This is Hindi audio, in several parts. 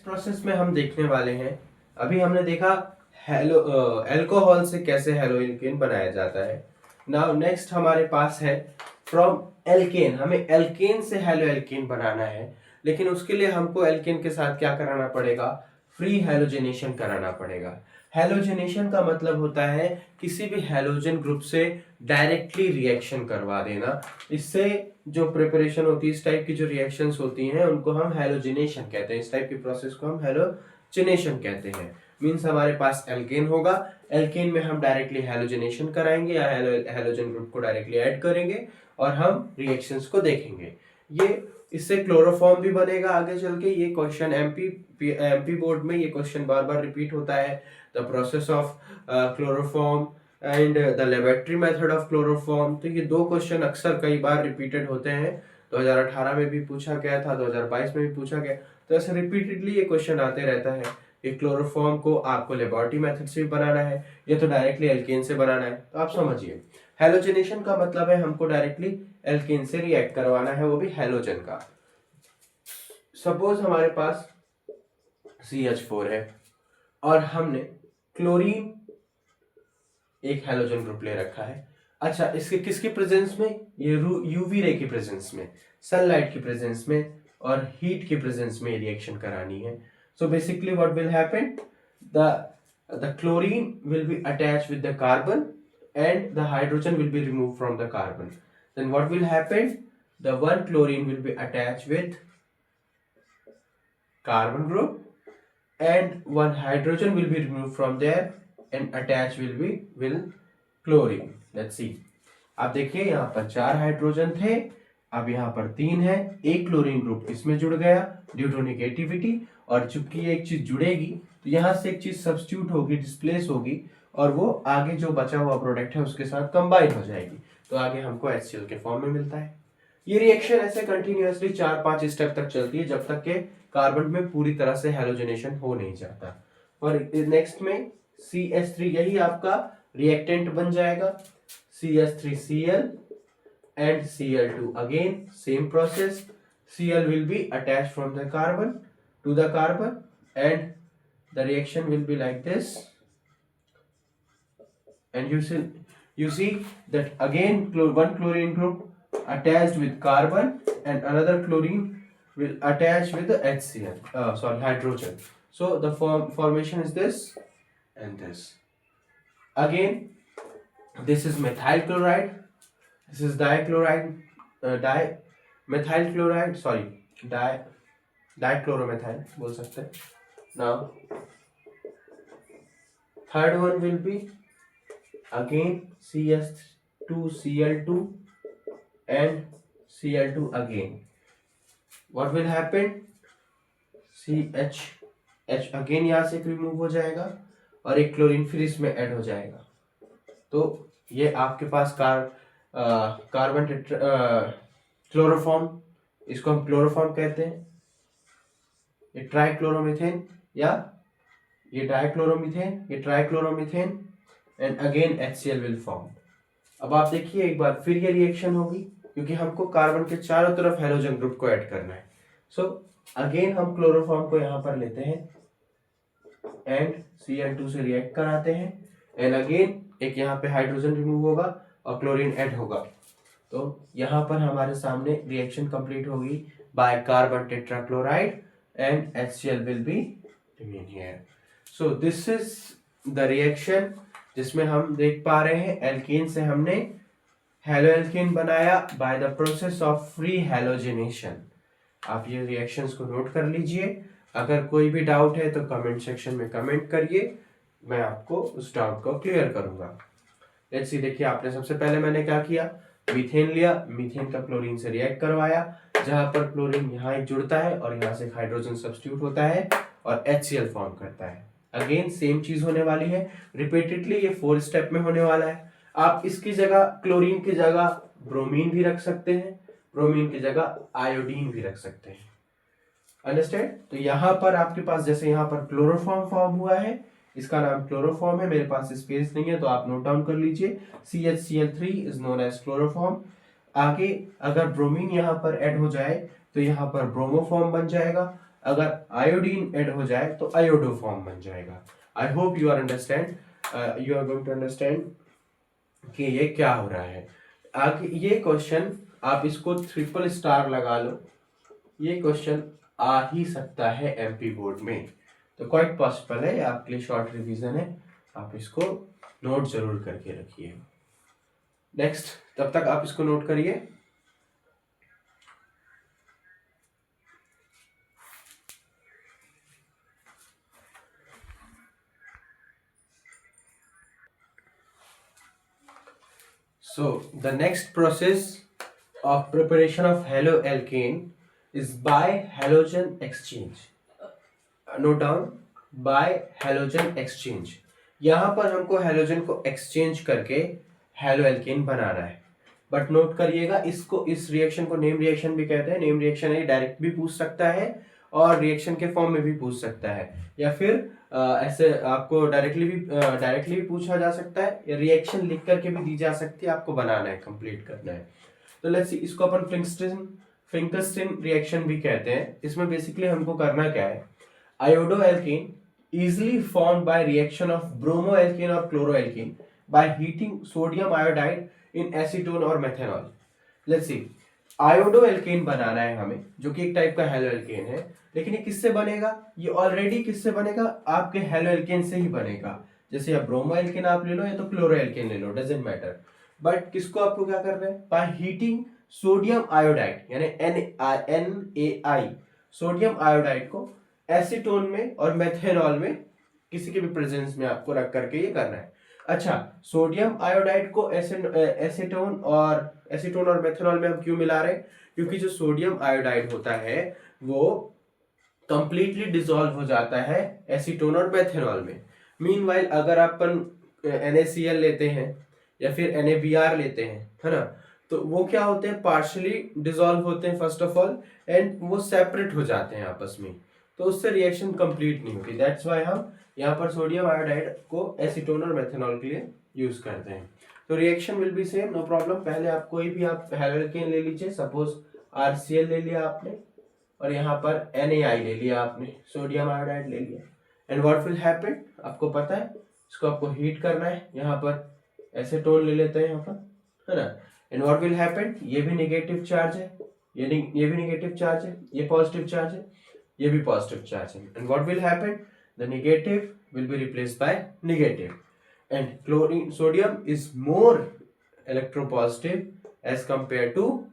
प्रोसेस में हम देखने वाले हैं। अभी हमने देखा हेलो अल्कोहल से कैसे हेलो एल्केन बनाया जाता है। नाउ नेक्स्ट हमारे पास है फ्रॉम एल्केन, हमें एल्केन से हेलो एल्केन बनाना है, लेकिन उसके लिए हमको एल्केन के साथ क्या कराना पड़ेगा, फ्री हेलोजनेशन कराना पड़ेगा। हेलोजनेशन का मतलब होता है किसी भी हेलोजन ग्रुप से डायरेक्टली रिएक्शन करवा देना। इससे जो प्रिपरेशन होती है, इस टाइप की जो रिएक्शंस होती हैं उनको हम हेलोजिनेशन कहते हैं। इस टाइप की प्रोसेस को हम हेलोजिनेशन कहते हैं। मींस हमारे पास एल्केन होगा, एल्केन में हम डायरेक्टली हेलोजिनेशन कराएंगे या हेलोजन ग्रुप को डायरेक्टली ऐड करेंगे और हम रिएक्शंस को देखेंगे। ये इससे क्लोरोफॉर्म भी बनेगा आगे चल के। ये क्वेश्चन एमपी बोर्ड में ये क्वेश्चन बार बार रिपीट होता है। The process of chloroform and the laboratory method of chloroform. तो ये दो क्वेश्चन अक्सर कई बार रिपीटेड होते हैं। 2018 में भी पूछा गया था, 2022 में भी पूछा गया। तो ऐसे रिपीटेडली ये क्वेश्चन आते रहता है कि क्लोरोफॉर्म को आपको लेबोरेटरी मेथड से भी बनाना है, ये तो डायरेक्टली एल्केन से बनाना है। तो आप समझिए, हेलोजनेशन का मतलब है हमको डायरेक्टली एल्केन से रिएक्ट करवाना है, वो भी हेलोजन का। सपोज हमारे पास CH4 है और हमने क्लोरीन एक हेलोजन ग्रुप ले रखा है। अच्छा, इसके किसकी प्रेजेंस में, ये यूवी रे की प्रेजेंस में, सनलाइट की प्रेजेंस में और हीट की प्रेजेंस में रिएक्शन करानी है। So basically what will happen, the chlorine will be attached with the carbon and the hydrogen will be removed from the carbon. Then what will happen, the one chlorine will be attached with carbon group and one hydrogen will be removed from there and attached will chlorine. Let's see. आप देखिए यहाँ पर 4 हाइड्रोजन थे, अब यहाँ पर 3 है। एक क्लोरीन ग्रुप इसमें जुड़ गया ड्यू टू नेगेटिविटी, और चूंकि एक चीज जुड़ेगी तो यहाँ से एक चीज सब्स्टिट्यूट होगी, डिस्प्लेस होगी, और वो आगे जो बचा हुआ प्रोडक्ट है उसके साथ कंबाइन हो जाएगी। तो आगे हमको HCl के फॉर्म में मिलता है। ये रिएक्शन ऐसे कंटिन्यूअसली 4-5 स्टेप तक चलती है जब तक के कार्बन में पूरी तरह से हेलोजनेशन हो नहीं जाता। और नेक्स्ट में CH3 यही आपका रिएक्टेंट बन जाएगा। CH3Cl and Cl2, again same process. Cl will be attached from the carbon to the carbon and the reaction will be like this. And you see that again one chlorine group attached with carbon and another chlorine will attach with the HCl, hydrogen. So the formation is this and this. Again, this is methyl chloride, this is dichloride, methyl chloride, dichloromethyl बोल सकते हैं. Now third one will be again CH2Cl2 and Cl2 again. What will happen, CH again यहाँ से रिमूव हो जाएगा और एक क्लोरीन फिर इसमें ऐड हो जाएगा। तो ये आपके पास कार्बन क्लोरोफॉर्म, इसको हम क्लोरोफॉर्म कहते हैं। ये ट्राइक्लोरोमीथेन या ये डाइक्लोरोमीथेन, ये trichloromethane and again HCl will form. अब आप देखिए एक बार फिर ये रिएक्शन होगी क्योंकि हमको कार्बन के चारों तरफ हेलोजन ग्रुप को ऐड करना है। सो अगेन हम क्लोरोफॉर्म को यहाँ पर लेते हैं एंड Cl2 से रिएक्ट कराते हैं एंड अगेन एक यहाँ पे हाइड्रोजन रिमूव होगा और क्लोरीन ऐड होगा। तो यहाँ पर हमारे सामने रिएक्शन कंप्लीट होगी by carbon tetrachloride and HCl will be remain here. So this is the reaction जिसमें हम देख पा रहे हैं एल्केन से हमने हेलो एल्केन बनाया by the process of free halogenation. आप ये रिएक्शंस को नोट कर लीजिए। अगर कोई भी डाउट है तो कमेंट सेक्शन में कमेंट करिए, मैं आपको उस डाउट को क्लियर करूंगा। लेट्स सी, देखिए आपने सबसे पहले मैंने क्या किया, मीथेन लिया, मीथेन का क्लोरीन से रिएक्ट करवाया, जहां पर क्लोरीन यहाँ एक जुड़ता है और यहाँ से हाइड्रोजन सब्स्टिट्यूट होता है और HCl फॉर्म करता है। अगेन सेम चीज होने वाली है, रिपीटेडली ये 4 स्टेप में होने वाला है। आप इसकी जगह क्लोरीन की जगह ब्रोमीन भी रख सकते हैं, ब्रोमीन की जगह आयोडीन भी रख सकते हैं। अंडरस्टैंड? तो यहाँ पर आपके पास जैसे यहाँ पर क्लोरोफॉर्म फॉर्म हुआ है, इसका नाम क्लोरोफॉर्म है। मेरे पास स्पेस नहीं है तो आप नोट डाउन कर लीजिए, CHCl3 is known as chloroform. आगे अगर ब्रोमीन यहाँ पर ऐड हो जाए तो यहाँ पर ब्रोमोफॉर्म बन जाएगा। अगर आयोडीन ऐड हो जाए तो आयोडो फॉर्म बन जाएगा। I hope you are understand, you are going to understand कि ये क्या हो रहा है। आगे ये क्वेश्चन आप इसको ट्रिपल स्टार लगा लो, ये क्वेश्चन आ ही सकता है एमपी बोर्ड में, तो क्वाइट पॉसिबल है, आपके लिए शॉर्ट रिवीजन है, आप इसको नोट जरूर करके रखिए। नेक्स्ट, तब तक आप इसको नोट करिए। So the next process of preparation of haloalkane is by halogen exchange. Note down, by halogen exchange. यहाँ पर हमको हेलोजन को एक्सचेंज करके हेलोएल्केन बनाना है। बट नोट करिएगा, इसको, इस रिएक्शन को नेम रिएक्शन भी कहते हैं। नेम रिएक्शन है, डायरेक्ट भी पूछ सकता है और रिएक्शन के फॉर्म में भी पूछ सकता है, या फिर ऐसे आपको डायरेक्टली भी पूछा जा सकता है, या रिएक्शन लिख करके भी दी जा सकती है, आपको बनाना है, कंप्लीट करना है। तो लेट्स सी, इसको अपन फिंकस्टीन रिएक्शन भी कहते हैं। इसमें बेसिकली हमको करना क्या है, आयोडोएल्केन easily formed by reaction of bromoalkane or chloroalkane by heating sodium iodide in acetone or methanol. Let's see, आयोडोएल्केन बनाना है हमें, जो कि एक टाइप का हेलोएल्केन है। लेकिन ये किससे बनेगा, ये ऑलरेडी किससे बनेगा, आपके हेलोएल्केन से ही बनेगा। जैसे या ब्रोमोएल्केन आप ले लो या तो क्लोरोएल्केन ले लो, डजेंट मैटर। बट किसको आपको क्या करना है, बाय हीटिंग सोडियम आयोडाइड यानी NaI सोडियम आयोडाइड को एसीटोन में और मेथेनॉल में किसी के भी प्रेजेंस में आपको रख करके ये करना है। अच्छा, सोडियम आयोडाइड को एसीटोन और मेथेनॉल में हम क्यों मिला रहे हैं, क्योंकि जो सोडियम आयोडाइड होता है वो कंप्लीटली डिसॉल्व हो जाता है एसीटोन और मेथेनॉल में। मीनवाइल अगर अपन NaCl लेते हैं या फिर NaBr लेते हैं, है ना, तो वो क्या होते हैं, पार्शियली डिसॉल्व होते हैं फर्स्ट ऑफ ऑल, एंड वो सेपरेट हो जाते हैं आपस में, तो उससे रिएक्शन कंप्लीट नहीं होती। दैट्स वाई हम यहाँ पर सोडियम आयोडाइड को एसीटोन और मेथेनॉल के लिए यूज करते हैं। तो reaction will be same, no problem. पहले आप कोई भी आप हेलोएल्केन ले लीजिए, सपोज RCl ले लिया आपने, और यहाँ पर NaI ले लिया आपने, सोडियम आयोडाइड ले लिया, एंड व्हाट विल हैपन, आपको पता है, इसको आपको हीट करना है। यहाँ पर एसीटोन ले लेते हैं यहाँ पर, है ना, एंड व्हाट विल हैपन, ये भी नेगेटिव चार्ज है, ये भी नेगेटिव चार्ज है, ये पॉजिटिव चार्ज है, ये भी पॉजिटिव चार्ज है, and what will happen, the negative will be replaced by negative, and chlorine sodium is more electropositive as compared to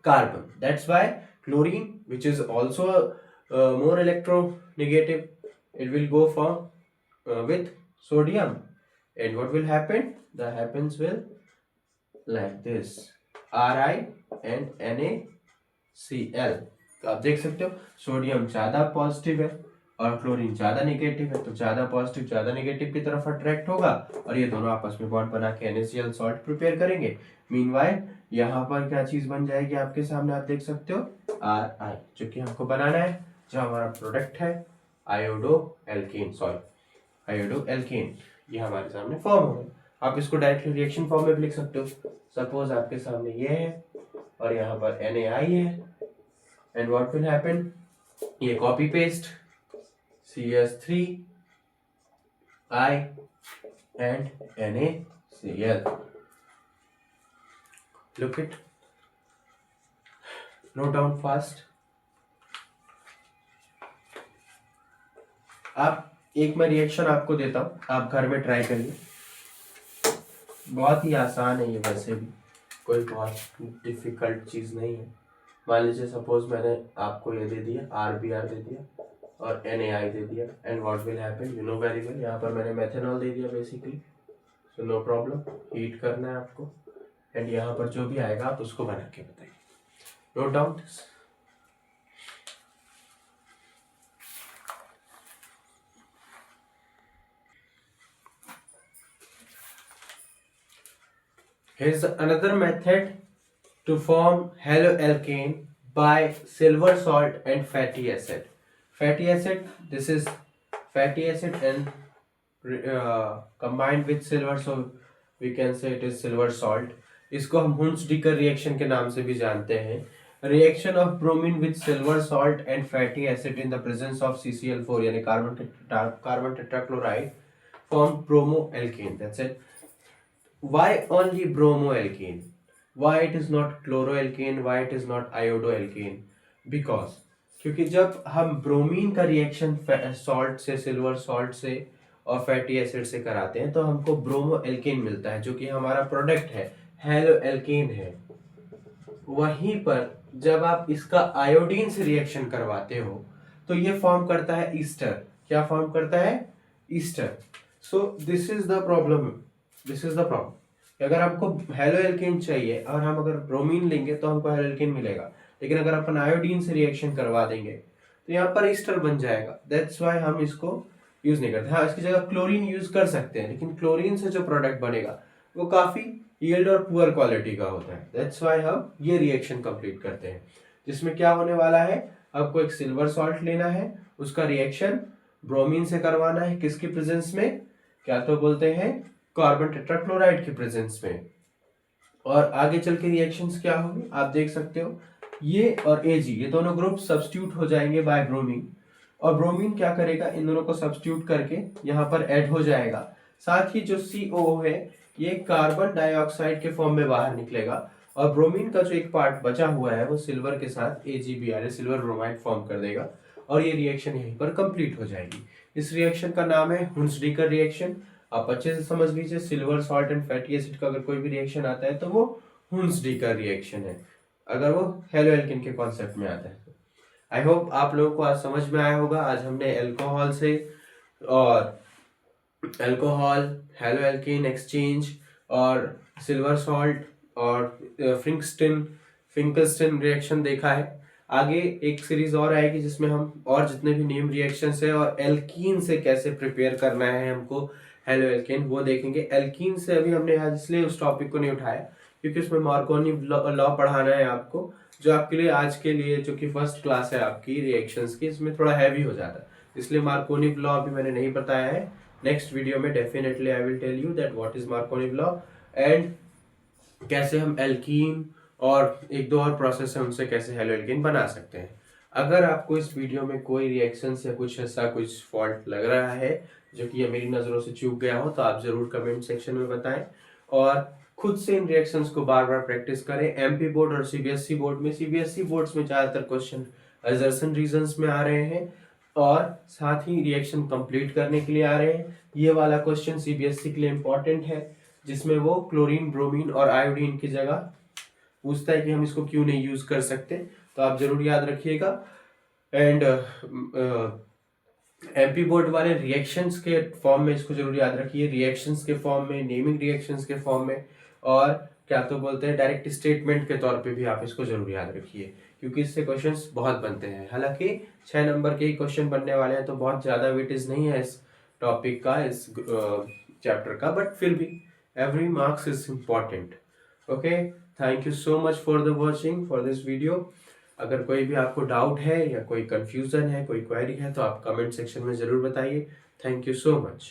carbon. That's why chlorine, which is also more electronegative, it will go for with sodium, and what will happen, the happens will like this, Ri and NaCl। तो आप देख सकते हो सोडियम ज्यादा पॉजिटिव है और क्लोरीन ज्यादा नेगेटिव है, तो ज्यादा पॉजिटिव ज्यादा नेगेटिव की तरफ अट्रैक्ट होगा और ये दोनों आपस में बॉन्ड बना के NaCl सॉल्ट प्रिपेयर करेंगे। मीनवाइल यहाँ पर क्या चीज बन जाएगी आपके सामने, आप देख सकते हो Ri, जो कि हमको बनाना है, जो हमारा प्रोडक्ट है आयोडोएल्केन, आयोडोएल्केन, ये हमारे सामने फॉर्म हो गया। आप इसको डायरेक्टली रिएक्शन फॉर्म में भी लिख सकते हो। सपोज आपके सामने ये है और यहाँ पर NaI है, एंड व्हाट विल हैपन, ये copy paste CH3I and NaCl, look it, note down fast। आप एक मैं रिएक्शन आपको देता हूं, आप घर में ट्राई करिए, बहुत ही आसान है ये, वैसे भी कोई बहुत डिफिकल्ट चीज नहीं है। मान लीजिए सपोज मैंने आपको ये दे दिया, RBr दे दिया और NaI दे दिया, and what will happen, you know very well, यहाँ पर मैंने मेथेनॉल दे दिया basically, so no problem, heat करना है आपको, एंड यहाँ पर जो भी आएगा आप उसको बना के बताइए, note down this. Here's another method to form haloalkane by silver salt and fatty acid. Fatty acid, this is fatty acid and combined with silver, so we can say it is silver salt। इसको हम हुंस-डिकर रिएक्शन के नाम से भी जानते हैं। Reaction of bromine with silver salt and fatty acid in the presence of CCl4 यानी carbon tetrachloride form bromo alkane, that's it. Why only bromoalkane? Why it is not chloroalkane? Why it is not iodoalkane? Because क्योंकि जब हम ब्रोमीन का रिएक्शन सॉल्ट से, सिल्वर सॉल्ट से और फैटी एसिड से कराते हैं तो हमको ब्रोमो एल्केन मिलता है, जो कि हमारा प्रोडक्ट है, हेलो एल्केन है. वहीं पर जब आप इसका आयोडीन से रिएक्शन करवाते हो तो ये फॉर्म करता है ईस्टर. क्या फॉर्म करता है? Easter. So this is the problem. अगर आपको हेलो एल्केन चाहिए और हम अगर ब्रोमीन लेंगे तो हमको हेलो एल्केन मिलेगा, लेकिन अगर अपन आयोडीन से रिएक्शन करवा देंगे तो यहाँ पर ईस्टर बन जाएगा. दैट्स वाई हम इसको यूज नहीं करते. हाँ, इसकी जगह क्लोरीन यूज कर सकते हैं, लेकिन क्लोरीन से जो प्रोडक्ट बनेगा वो काफी यील्ड और पुअर क्वालिटी का होता है. दैट्स वाई हम ये रिएक्शन कंप्लीट करते हैं, जिसमें क्या होने वाला है, आपको एक सिल्वर सॉल्ट लेना है, उसका रिएक्शन ब्रोमीन से करवाना है. किसकी प्रेजेंस में? क्या तो बोलते हैं कार्बन टेट्राक्लोराइड के प्रेजेंस में. और आगे चल के रिएक्शंस क्या होंगे आप देख सकते हो. ये और Ag ये दोनों ग्रुप सब्स्टिट्यूट हो जाएंगे बाय ब्रोमीन, और ब्रोमीन क्या करेगा, इन दोनों को सब्स्टिट्यूट करके यहाँ पर ऐड हो जाएगा. साथ ही जो CO है ये कार्बन डाइऑक्साइड के फॉर्म में बाहर निकलेगा, और ब्रोमीन का जो एक पार्ट बचा हुआ है वो सिल्वर के साथ AgBr सिल्वर ब्रोमाइड फॉर्म कर देगा, और ये रिएक्शन यहीं पर कंप्लीट हो जाएगी. इस रिएक्शन का नाम है हुंसडीकर रिएक्शन. आप अच्छे से समझ लीजिए, silver salt and fatty acid का अगर कोई भी रिएक्शन आता है तो वो हुंसडीकर रिएक्शन है, अगर वो हेलो एल्केन के कॉन्सेप्ट में आता है. आई होप आप लोगों को आज समझ में आया होगा. आज हमने एल्कोहल से और एल्कोहल, हेलो एल्केन एक्सचेंज और सिल्वर सॉल्ट और फिंकलस्टन रिएक्शन देखा है. आगे एक सीरीज और आएगी जिसमें हम और जितने भी नेम रिएक्शंस है और एल्कीन से कैसे प्रिपेयर करना है हमको हेलो एल्केन, वो देखेंगे. एल्कीन से अभी हमने आज इसलिए उस टॉपिक को नहीं उठाया क्योंकि उसमें मार्कोनी लॉ पढ़ाना है आपको, जो आपके लिए आज के लिए जो कि फर्स्ट क्लास है आपकी रिएक्शंस की, इसमें थोड़ा हैवी हो जाता है, इसलिए मार्कोनी लॉ अभी मैंने नहीं बताया है. नेक्स्ट वीडियो में definitely I will tell you that what is Marconi law and कैसे हम एल्कीन और एक दो और प्रोसेस है उनसे कैसे हेलो एल्केन बना सकते हैं. अगर आपको इस वीडियो में कोई रिएक्शन या कुछ ऐसा कुछ फॉल्ट लग रहा है जो कि ये मेरी नज़रों से चूक गया हो तो आप जरूर कमेंट सेक्शन में बताएं, और खुद से इन रिएक्शंस को बार बार प्रैक्टिस करें. MP बोर्ड और CBSE बोर्ड में, CBSE बोर्ड्स में ज़्यादातर क्वेश्चन असर्शन रीजंस में आ रहे हैं और साथ ही रिएक्शन कंप्लीट करने के लिए आ रहे हैं. ये वाला क्वेश्चन CBSE के लिए इम्पोर्टेंट है, जिसमें वो क्लोरीन, ब्रोमीन और आयोडीन की जगह पूछता है कि हम इसको क्यों नहीं यूज कर सकते, तो आप जरूर याद रखिएगा. एंड MP बोर्ड वाले रिएक्शंस के फॉर्म में इसको जरूर याद रखिए, रिएक्शंस के फॉर्म में, नेमिंग रिएक्शंस के फॉर्म में, और क्या तो बोलते हैं डायरेक्ट स्टेटमेंट के तौर पे भी आप इसको जरूर याद रखिए, क्योंकि इससे क्वेश्चंस बहुत बनते हैं. हालांकि 6 नंबर के ही क्वेश्चन बनने वाले हैं, तो बहुत ज़्यादा वेटेज नहीं है इस टॉपिक का, इस चैप्टर का, बट फिर भी every marks is important. Okay, thank you so much for the watching for this video. अगर कोई भी आपको डाउट है या कोई कंफ्यूजन है, कोई क्वेरी है, तो आप कमेंट सेक्शन में ज़रूर बताइए. Thank you so much.